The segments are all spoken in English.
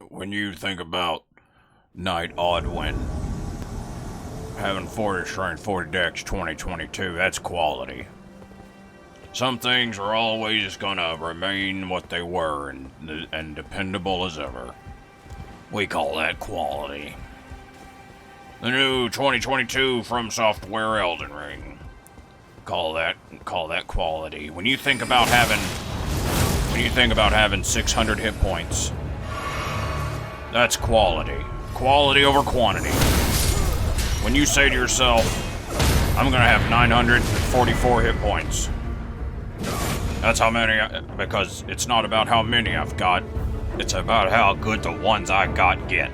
when you think about Knight Oddwin having 40 strength, 40 dex, 2022, that's quality. Some things are always gonna remain what they were and dependable as ever. We call that quality. The new 2022 From Software Elden Ring. Call that quality. When you think about having 600 hit points, that's quality. Quality over quantity. When you say to yourself, I'm gonna have 944 hit points. That's how many, because it's not about how many I've got, it's about how good the ones I got get.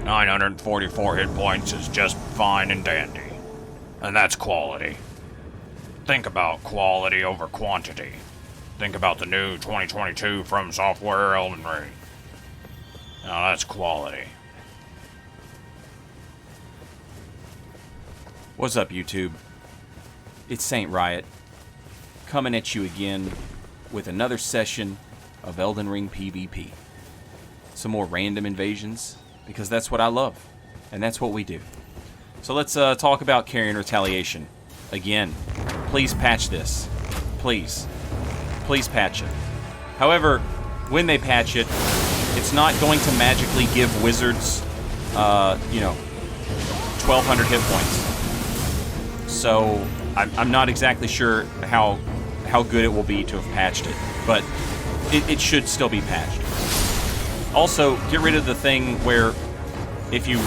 944 hit points is just fine and dandy. And that's quality. Think about quality over quantity. Think about the new 2022 From Software Elden Ring. Now that's quality. What's up, YouTube? It's Saint Riot, coming at you again with another session of Elden Ring PvP. Some more random invasions, because that's what I love, and that's what we do. So let's talk about Carian Retaliation. Again, please patch this. Please. Please patch it. However, when they patch it, it's not going to magically give wizards, 1,200 hit points. So I'm not exactly sure how good it will be to have patched it, but it should still be patched. Also, get rid of the thing where if you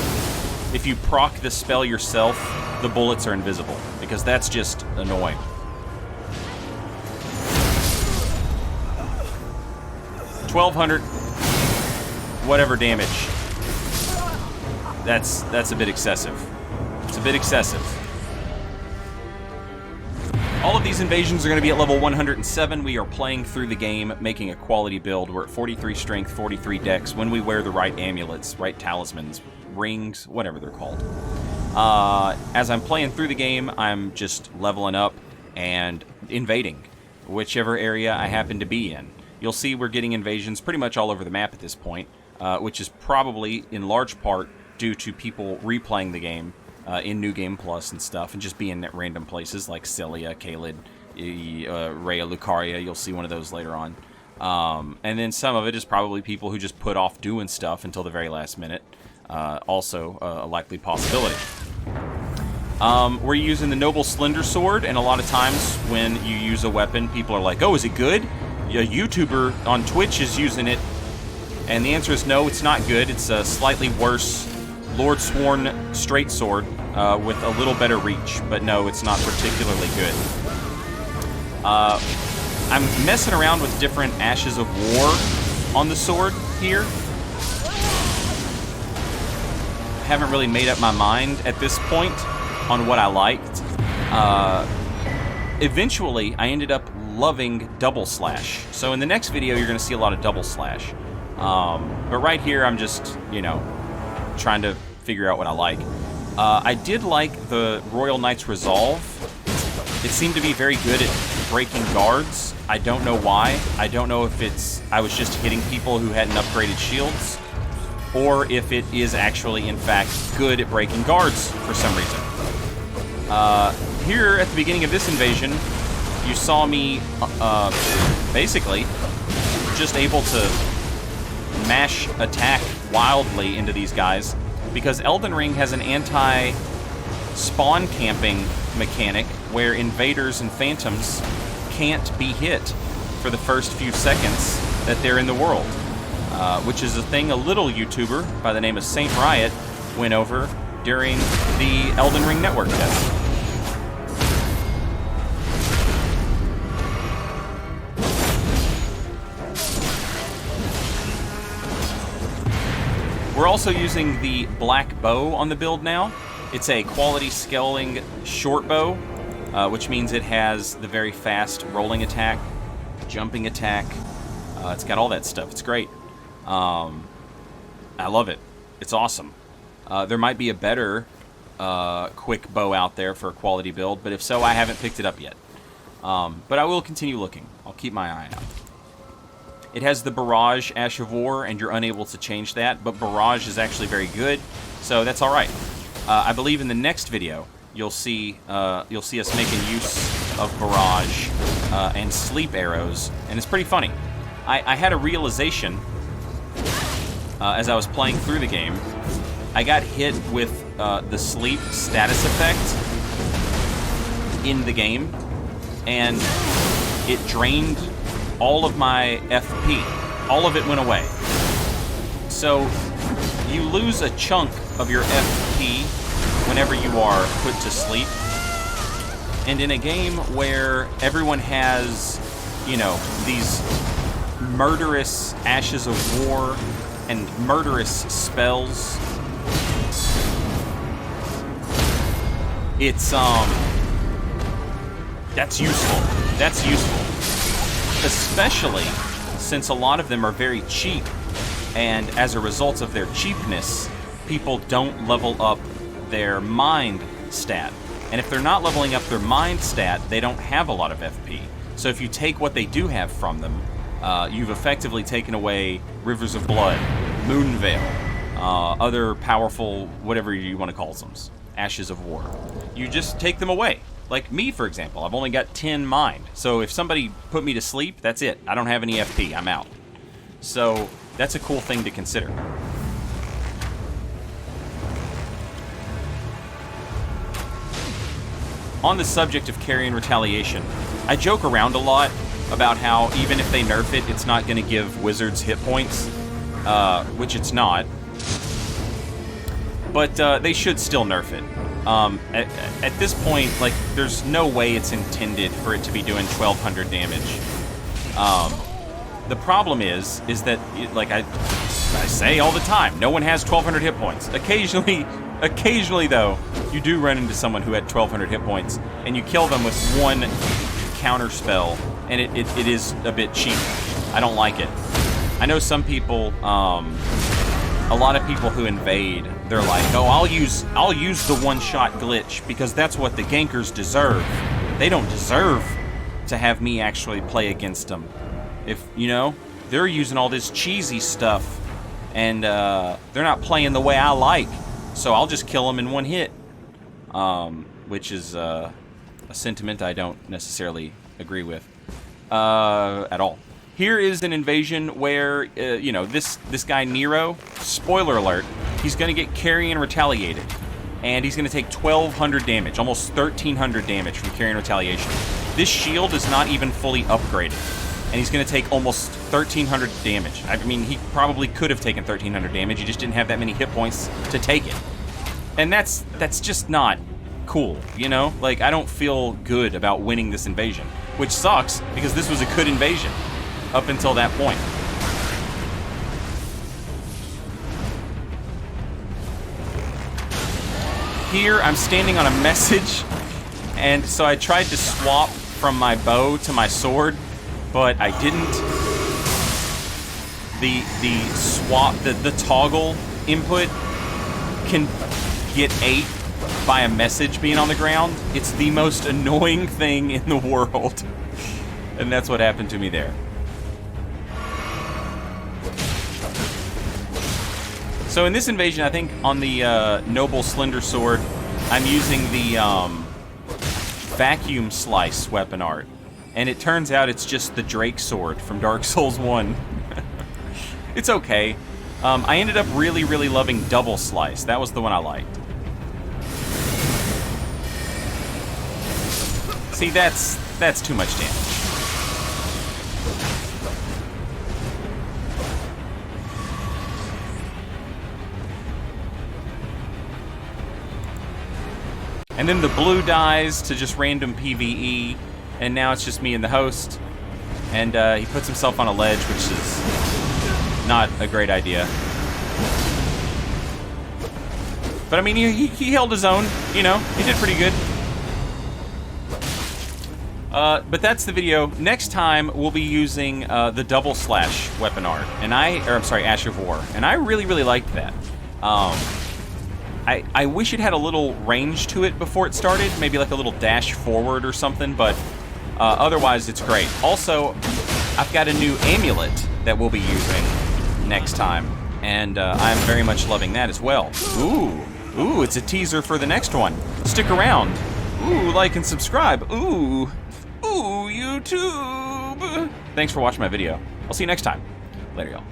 proc the spell yourself, the bullets are invisible, because that's just annoying. $1,200 whatever damage. That's a bit excessive. It's a bit excessive. All of these invasions are going to be at level 107. We are playing through the game, making a quality build. We're at 43 strength, 43 dex, when we wear the right amulets, right talismans, rings, whatever they're called. As I'm playing through the game, I'm just leveling up and invading whichever area I happen to be in. You'll see we're getting invasions pretty much all over the map at this point, which is probably in large part due to people replaying the game in New Game Plus and stuff, and just being at random places like Celia, Caelid, Rhea Lucaria. You'll see one of those later on. And then some of it is probably people who just put off doing stuff until the very last minute. Also a likely possibility. We're using the Noble Slender Sword, and a lot of times when you use a weapon, people are like, oh, is it good? A YouTuber on Twitch is using it. And the answer is no, it's not good. It's a slightly worse Lord Sworn straight sword with a little better reach, but no, it's not particularly good. I'm messing around with different Ashes of War on the sword here. Haven't really made up my mind at this point on what I liked. Eventually, I ended up loving Double Slash. So in the next video, you're going to see a lot of Double Slash. But right here, I'm just, trying to figure out what I like. I did like the Royal Knight's Resolve. It seemed to be very good at breaking guards. I don't know why. I don't know if I was just hitting people who hadn't upgraded shields, or if it is actually, in fact, good at breaking guards for some reason. Here, at the beginning of this invasion, you saw me, basically, just able to mash attack wildly into these guys, because Elden Ring has an anti-spawn camping mechanic where invaders and phantoms can't be hit for the first few seconds that they're in the world, which is a thing a little YouTuber by the name of Saint Riot went over during the Elden Ring network test. We're also using the black bow on the build now. It's a quality scaling short bow, which means it has the very fast rolling attack, jumping attack. It's got all that stuff. It's great. I love it. It's awesome. There might be a better quick bow out there for a quality build, but if so, I haven't picked it up yet. But I will continue looking. I'll keep my eye out. It has the Barrage Ash of War, and you're unable to change that, but Barrage is actually very good, so that's all right. I believe in the next video, you'll see us making use of Barrage and Sleep Arrows, and it's pretty funny. I had a realization as I was playing through the game. I got hit with the Sleep status effect in the game, and it drained all of my FP. All of it went away. So you lose a chunk of your FP whenever you are put to sleep. And in a game where everyone has, you know, these murderous Ashes of War and murderous spells, it's, that's useful. That's useful. Especially since a lot of them are very cheap, and as a result of their cheapness, people don't level up their mind stat. And if they're not leveling up their mind stat, they don't have a lot of FP. So if you take what they do have from them, you've effectively taken away Rivers of Blood, Moonveil, other powerful, whatever you want to call them, Ashes of War. You just take them away. Like me, for example, I've only got 10 mind. So if somebody put me to sleep, that's it. I don't have any FP. I'm out. So that's a cool thing to consider. On the subject of Carian Retaliation, I joke around a lot about how even if they nerf it, it's not going to give wizards hit points, which it's not. But they should still nerf it. At this point, like, there's no way it's intended for it to be doing 1,200 damage. The problem is that, like I say all the time, no one has 1,200 hit points. Occasionally though, you do run into someone who had 1,200 hit points, and you kill them with one counter spell, and it is a bit cheap. I don't like it. I know some people, a lot of people who invade, they're like, oh, I'll use the one-shot glitch because that's what the gankers deserve. They don't deserve to have me actually play against them. If, you know, they're using all this cheesy stuff, and they're not playing the way I like, so I'll just kill them in one hit. Which is a sentiment I don't necessarily agree with at all. Here is an invasion where, you know, this guy Nero, spoiler alert, he's going to get Carian Retaliated. And he's going to take 1,200 damage, almost 1,300 damage from Carian Retaliation. This shield is not even fully upgraded. And he's going to take almost 1,300 damage. I mean, he probably could have taken 1,300 damage, he just didn't have that many hit points to take it. And that's just not cool, you know? Like, I don't feel good about winning this invasion. Which sucks, because this was a good invasion up until that point. Here, I'm standing on a message, and so I tried to swap from my bow to my sword, but I didn't. The toggle input can get ate by a message being on the ground. It's the most annoying thing in the world. And that's what happened to me there. So in this invasion, I think on the Noble Slender Sword, I'm using the Vacuum Slice weapon art. And it turns out it's just the Drake Sword from Dark Souls 1. It's okay. I ended up really, really loving Double Slice. That was the one I liked. See, that's too much damage. And then the blue dies to just random PvE, and now it's just me and the host. And he puts himself on a ledge, which is not a great idea. But I mean, he held his own, you know, he did pretty good. But that's the video. Next time, we'll be using the Double Slash weapon art. And I'm sorry, Ash of War. And I really, really liked that. I wish it had a little range to it before it started, maybe like a little dash forward or something, but otherwise it's great. Also, I've got a new amulet that we'll be using next time. And I'm very much loving that as well. Ooh, it's a teaser for the next one. Stick around. Ooh, like and subscribe. Ooh, YouTube. Thanks for watching my video. I'll see you next time. Later, y'all.